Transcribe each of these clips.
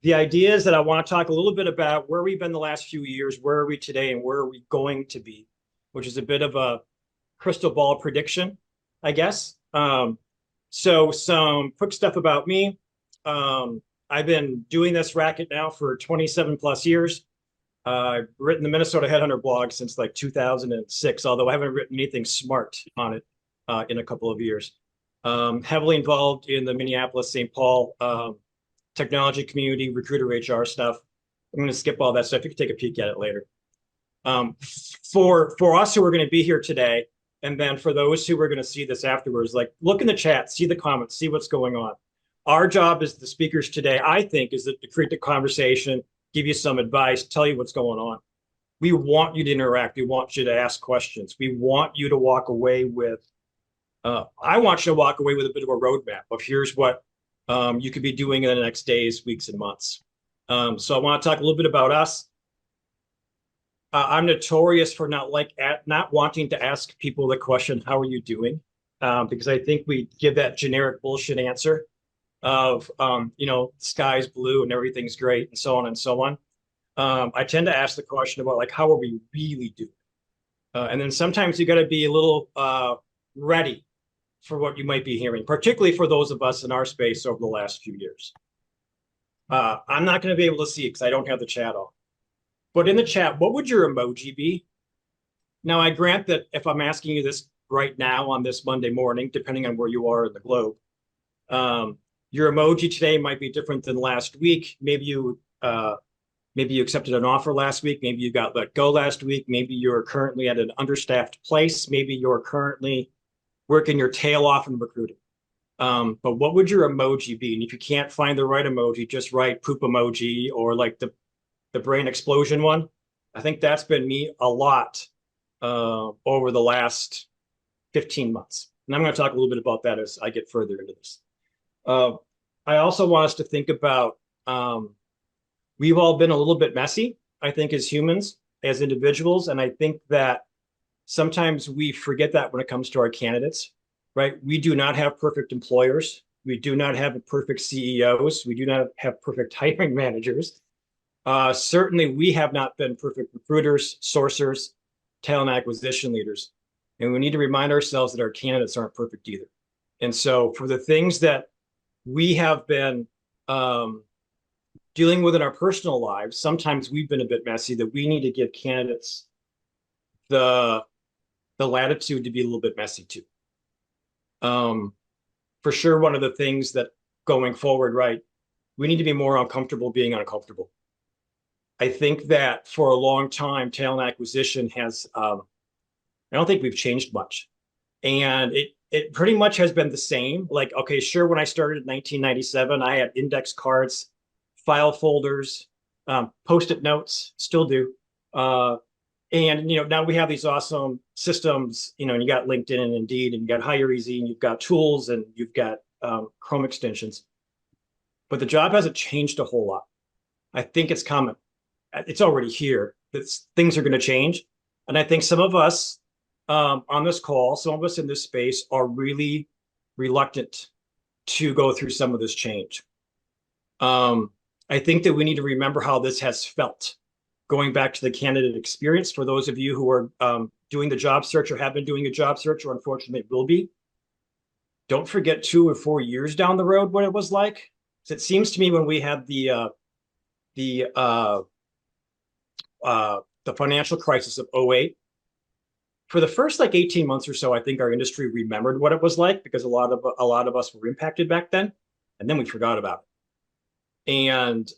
The idea is that I want to talk a little bit about where we've been the last few years, where are we today, and where are we going to be, which is a bit of a crystal ball prediction, I guess. So some quick stuff about me. I've been doing this racket now for 27 plus years. I've written the Minnesota Headhunter blog since like 2006, although I haven't written anything smart on it in a couple of years. Heavily involved in the Minneapolis, St. Paul technology community, recruiter HR stuff. I'm going to skip all that stuff. You can take a peek at it later. For us who are going to be here today, and then for those who are going to see this afterwards, like look in the chat, see the comments, see what's going on. Our job as the speakers today, I think, is to create the conversation, give you some advice, tell you what's going on. We want you to interact. We want you to ask questions. We want you to walk away with, I want you to walk away with a bit of a roadmap of here's what you could be doing in the next days, weeks, and months. So I want to talk a little bit about us. I'm notorious for not wanting to ask people the question, how are you doing? Because I think we give that generic bullshit answer of, sky's blue and everything's great and so on and so on. I tend to ask the question about like, how are we really doing? And then sometimes you got to be a little ready for what you might be hearing, particularly for those of us in our space over the last few years. I'm not going to be able to see it because I don't have the chat on. But in the chat, what would your emoji be? Now, I grant that if I'm asking you this right now on this Monday morning, depending on where you are in the globe, your emoji today might be different than last week. Maybe you accepted an offer last week. Maybe you got let go last week. Maybe you're currently at an understaffed place. Maybe you're currently working your tail off in recruiting. But what would your emoji be? And if you can't find the right emoji, just write poop emoji or like the brain explosion one. I think that's been me a lot over the last 15 months. And I'm going to talk a little bit about that as I get further into this. I also want us to think about, we've all been a little bit messy, I think, as humans, as individuals. And I think that sometimes we forget that when it comes to our candidates, right? We do not have perfect employers. We do not have perfect CEOs. We do not have perfect hiring managers. Certainly, we have not been perfect recruiters, sourcers, talent acquisition leaders. And we need to remind ourselves that our candidates aren't perfect either. And so for the things that we have been dealing with in our personal lives, sometimes we've been a bit messy, that we need to give candidates the latitude to be a little bit messy too. For sure, one of the things that going forward, right, we need to be more uncomfortable being uncomfortable. I think that for a long time, talent acquisition has, I don't think we've changed much. And it pretty much has been the same. Like, okay, sure, when I started in 1997, I had index cards, file folders, Post-it notes, still do. And, now we have these awesome systems, and you got LinkedIn and Indeed, and you got HireEasy, and you've got tools, and you've got Chrome extensions. But the job hasn't changed a whole lot. I think it's coming. It's already here. Things are going to change. And I think some of us on this call, some of us in this space are really reluctant to go through some of this change. I think that we need to remember how this has felt. Going back to the candidate experience, for those of you who are doing the job search or have been doing a job search, or unfortunately will be, don't forget 2 or 4 years down the road what it was like. So it seems to me when we had the financial crisis of 2008, for the first like 18 months or so, I think our industry remembered what it was like because a lot of us were impacted back then, and then we forgot about it. And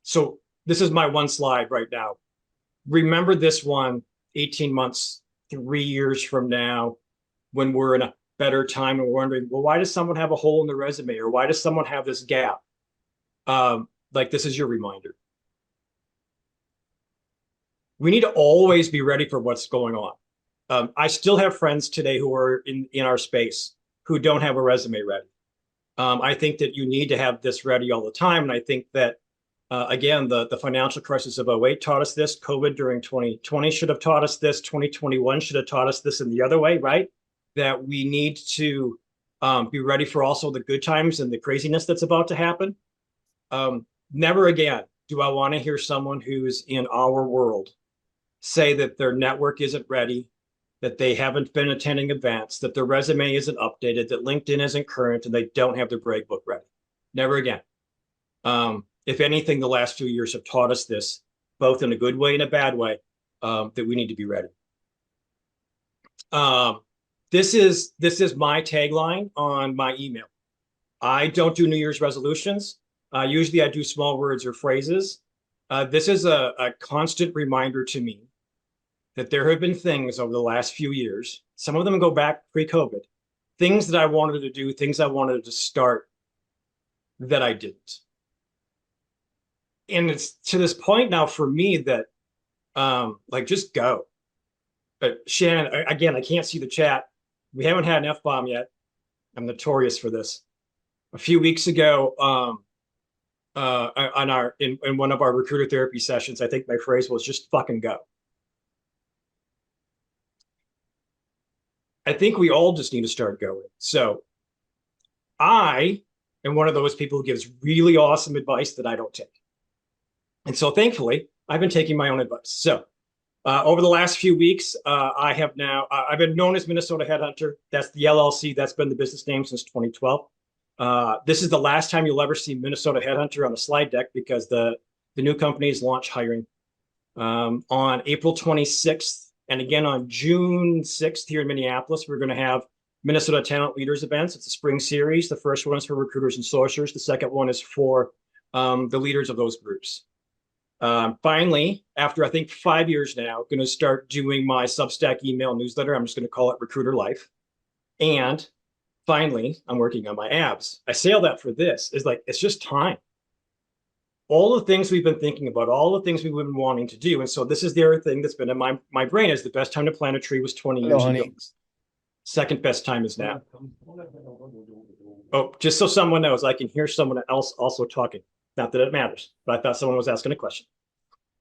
so this is my one slide right now. Remember this one 18 months, 3 years from now, when we're in a better time and we're wondering, well, why does someone have a hole in their resume, or why does someone have this gap? Like, this is your reminder. We need to always be ready for what's going on. I still have friends today who are in our space who don't have a resume ready. I think that you need to have this ready all the time. And I think that, again, the financial crisis of 2008 taught us this. COVID during 2020 should have taught us this. 2021 should have taught us this in the other way, right? That we need to be ready for also the good times and the craziness that's about to happen. Never again do I want to hear someone who's in our world say that their network isn't ready, that they haven't been attending events, that their resume isn't updated, that LinkedIn isn't current, and they don't have their break book ready. Never again. If anything, the last few years have taught us this, both in a good way and a bad way, that we need to be ready. This is my tagline on my email. I don't do New Year's resolutions. Usually I do small words or phrases. This is a constant reminder to me that there have been things over the last few years, some of them go back pre-COVID, things that I wanted to do, things I wanted to start that I didn't. And it's to this point now for me that like just go. Shannon, again, I can't see the chat. We haven't had an F-bomb yet. I'm notorious for this. A few weeks ago, on our in one of our recruiter therapy sessions, I think my phrase was just fucking go. I think we all just need to start going. So I am one of those people who gives really awesome advice that I don't take. And so thankfully, I've been taking my own advice. So over the last few weeks, I have now, I've been known as Minnesota Headhunter. That's the LLC. That's been the business name since 2012. This is the last time you'll ever see Minnesota Headhunter on the slide deck because the new companies launch hiring on April 26th. And again, on June 6th here in Minneapolis, we're going to have Minnesota Talent Leaders events. It's a spring series. The first one is for recruiters and sourcers. The second one is for the leaders of those groups. Finally, after I think 5 years now, going to start doing my Substack email newsletter. I'm just going to call it Recruiter Life. And finally, I'm working on my abs. I say all that for this is like, it's just time. All the things we've been thinking about, all the things we've been wanting to do. And so this is the other thing that's been in my brain is the best time to plant a tree was 20 years ago. Second best time is now. Oh, just so someone knows, I can hear someone else also talking. Not that it matters, but I thought someone was asking a question.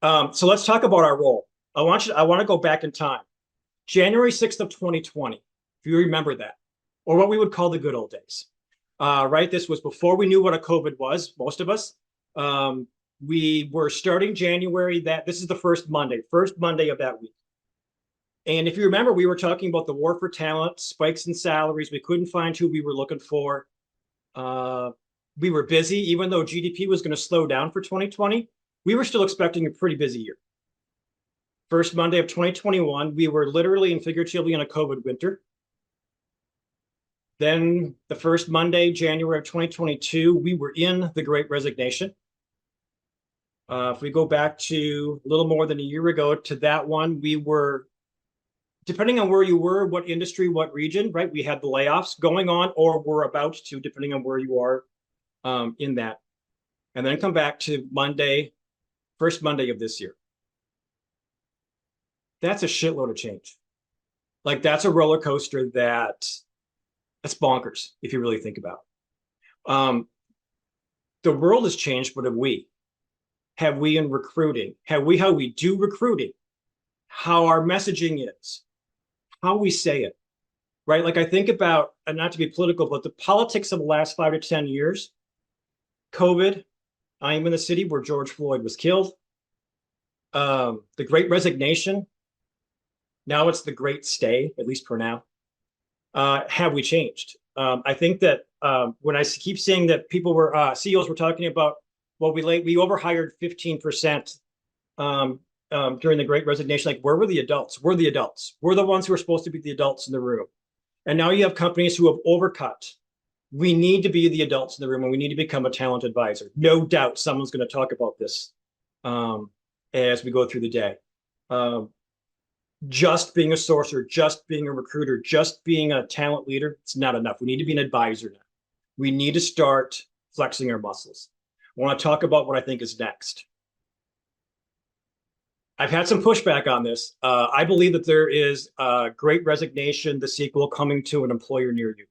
So let's talk about our role. I want to go back in time. January 6th of 2020, if you remember that, or what we would call the good old days. Right? This was before we knew what a COVID was, most of us. We were starting January, this is the first Monday of that week. And if you remember, we were talking about the war for talent, spikes in salaries. We couldn't find who we were looking for. We were busy, even though GDP was going to slow down for 2020. We were still expecting a pretty busy year. First Monday of 2021, we were literally and figuratively in a COVID winter. Then the first Monday, January of 2022, we were in the Great Resignation. If we go back to a little more than a year ago to that one, we were, depending on where you were, what industry, what region, right? We had the layoffs going on or were about to, depending on where you are in that. And then come back to Monday, first Monday of this year. That's a shitload of change. Like that's a roller coaster that's bonkers if you really think about it. The world has changed, but have we? Have we in recruiting? Have we how we do recruiting? How our messaging is? How we say it? Right? Like I think about, and not to be political, but the politics of the last 5 to 10 years, COVID, I am in the city where George Floyd was killed. The Great Resignation, now it's the Great Stay, at least for now. Have we changed? I think that when I keep saying that people were, CEOs were talking about, well, we overhired 15% during the Great Resignation. Like, where were the adults? We're the adults. We're the ones who are supposed to be the adults in the room. And now you have companies who have overcut. We need to be the adults in the room and we need to become a talent advisor. No doubt someone's going to talk about this as we go through the day. Just being a sourcer, just being a recruiter, just being a talent leader, it's not enough. We need to be an advisor now. We need to start flexing our muscles. I want to talk about what I think is next. I've had some pushback on this. I believe that there is a Great Resignation, the sequel, coming to an employer near you.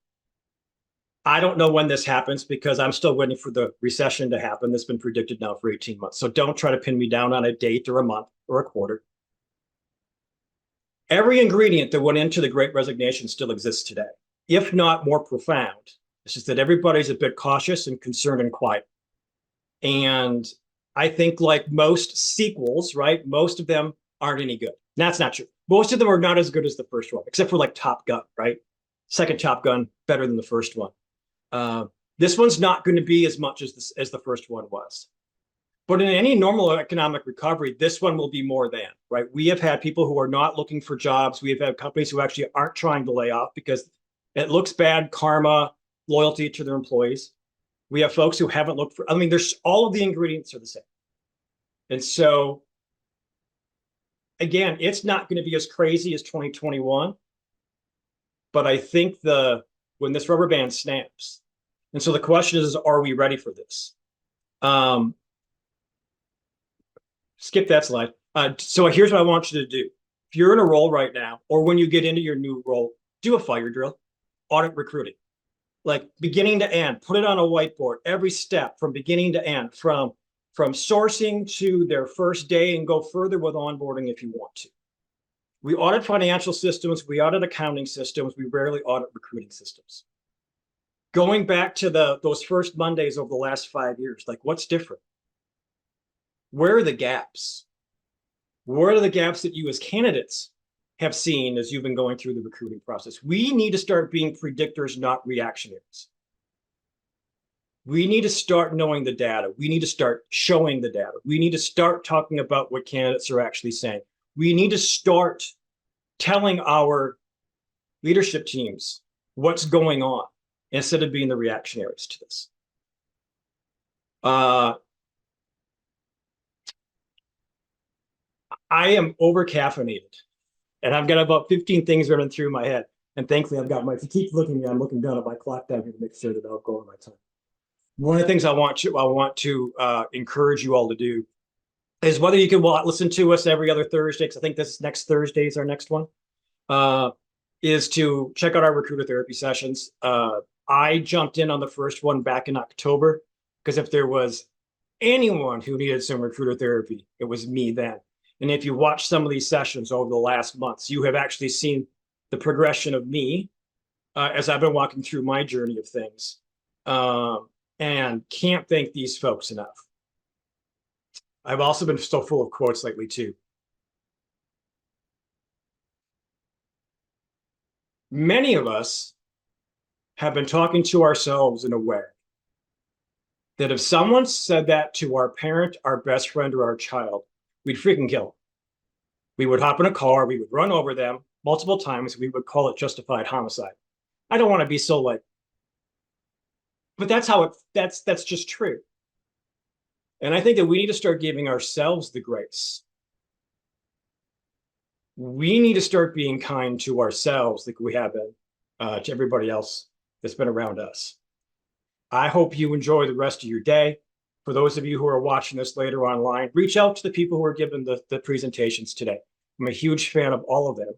I don't know when this happens because I'm still waiting for the recession to happen. That's been predicted now for 18 months. So don't try to pin me down on a date or a month or a quarter. Every ingredient that went into the Great Resignation still exists today, if not more profound. It's just that everybody's a bit cautious and concerned and quiet. And I think like most sequels, right? Most of them aren't any good. That's not true. Most of them are not as good as the first one, except for like Top Gun, right? Second Top Gun, better than the first one. Uh, this one's not going to be as much as the first one was. But in any normal economic recovery, this one will be more than, right? We have had people who are not looking for jobs. We have had companies who actually aren't trying to lay off because it looks bad, karma, loyalty to their employees. We have folks who haven't looked for, I mean, there's all of the ingredients are the same. And so, again, it's not going to be as crazy as 2021, but I think when this rubber band snaps, and so the question is, are we ready for this? Skip that slide. So here's what I want you to do. If you're in a role right now, or when you get into your new role, do a fire drill, audit recruiting, like beginning to end. Put it on a whiteboard, every step from beginning to end, from sourcing to their first day, and go further with onboarding if you want to. We audit financial systems, we audit accounting systems, we rarely audit recruiting systems. Going back to those first Mondays over the last 5 years, like what's different? Where are the gaps? Where are the gaps that you as candidates have seen as you've been going through the recruiting process? We need to start being predictors, not reactionaries. We need to start knowing the data. We need to start showing the data. We need to start talking about what candidates are actually saying. We need to start telling our leadership teams what's going on instead of being the reactionaries to this. I am over caffeinated, and I've got about 15 things running through my head. And thankfully, I've got if you keep looking at me, I'm looking down at my clock down here to make sure that I'll go on my time. One of the things I want to encourage you all to do is whether you can listen to us every other Thursday, because I think this next Thursday is our next one, is to check out our recruiter therapy sessions. I jumped in on the first one back in October, because if there was anyone who needed some recruiter therapy, it was me then. And if you watch some of these sessions over the last months, you have actually seen the progression of me as I've been walking through my journey of things. And can't thank these folks enough. I've also been so full of quotes lately too. Many of us have been talking to ourselves in a way that if someone said that to our parent, our best friend, or our child, we'd freaking kill them. We would hop in a car, we would run over them multiple times, we would call it justified homicide. I don't want to be so like, but that's just true. And I think that we need to start giving ourselves the grace. We need to start being kind to ourselves like we have been to everybody else that's been around us. I hope you enjoy the rest of your day. For those of you who are watching this later online, reach out to the people who are giving the presentations today. I'm a huge fan of all of them.